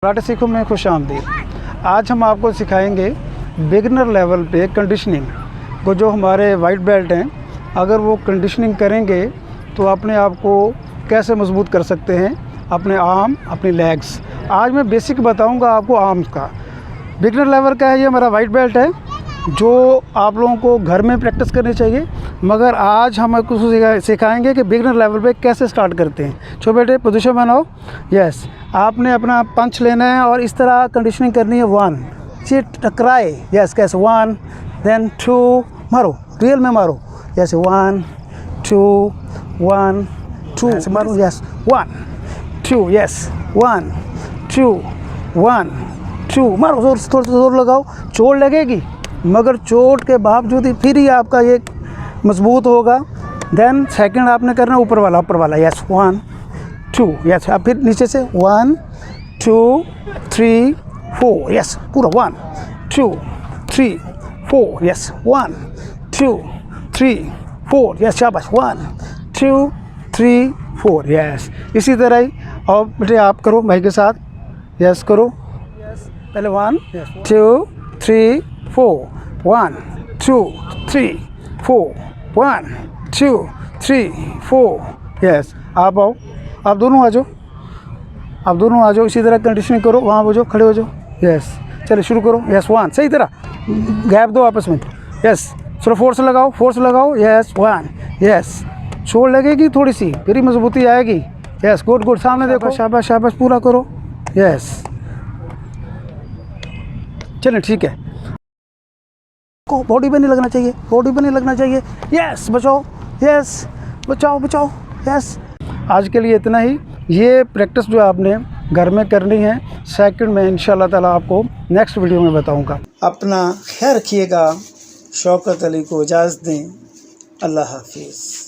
Karate सीखो में खुश आमदीद। आज हम आपको सिखाएंगे बिगिनर लेवल पे कंडीशनिंग को। जो हमारे वाइट बेल्ट हैं, अगर वो कंडीशनिंग करेंगे तो अपने आप को कैसे मजबूत कर सकते हैं, अपने आर्म, अपनी लेग्स। आज मैं बेसिक बताऊंगा आपको आर्म्स का। बिगिनर लेवल का है, ये हमारा वाइट बेल्ट है जो आप लोगों को घर में प्रैक्टिस करनी चाहिए, मगर आज हम कुछ सिखाएंगे कि बिगिनर लेवल पे कैसे स्टार्ट करते हैं। छो बेटे पोजीशन बनाओ। यस, आपने अपना पंच लेना है और इस तरह कंडीशनिंग करनी है। 1 चिट टकराए। यस, कैसे 1 देन 2 मारो, रियल में मारो। यस 1 2 1 2 ऐसे मारो। यस 1 2 यस 1 2 1 2 मारो, जोर से, थोड़ा जोर लगाओ। चोट लगेगी मगर चोट के बावजूद ही फिर ही आपका ये मजबूत होगा। देन सेकंड आपने करना ऊपर वाला। यस 1 2 यस, अब फिर नीचे से 1 2 3 4 यस, पूरा 1 2 3 4 यस 1 2 3 4 यस, शाबाश 1 2 3 4 यस। इसी तरह ही और बेटे आप करो भाई के साथ। यस करो। पहले 1 2 3 4 1 2 3 4 1 2 3 4 यस। आप आओ, आप दोनों आ जाओ, इसी तरह कंडीशनिंग करो। वहाँ हो जाओ, खड़े हो जाओ। यस, चलो शुरू करो। यस 1 सही तरह गैप दो आपस में। यस चलो फोर्स लगाओ। यस 1 यस, चोट लगेगी थोड़ी सी, फिर ही मजबूती आएगी। यस गुड, सामने देखो। शाबाश, पूरा करो। यस चलिए ठीक है। को बॉडी पे नहीं लगना चाहिए। यस बचाओ। यस बचाओ। यस, आज के लिए इतना ही। ये प्रैक्टिस जो आपने घर में करनी है, सेकंड में इंशाल्लाह ताला आपको नेक्स्ट वीडियो में बताऊंगा। अपना ख्याल रखिएगा। शौकत अली को इजाज़त दें। अल्लाह हाफिज़।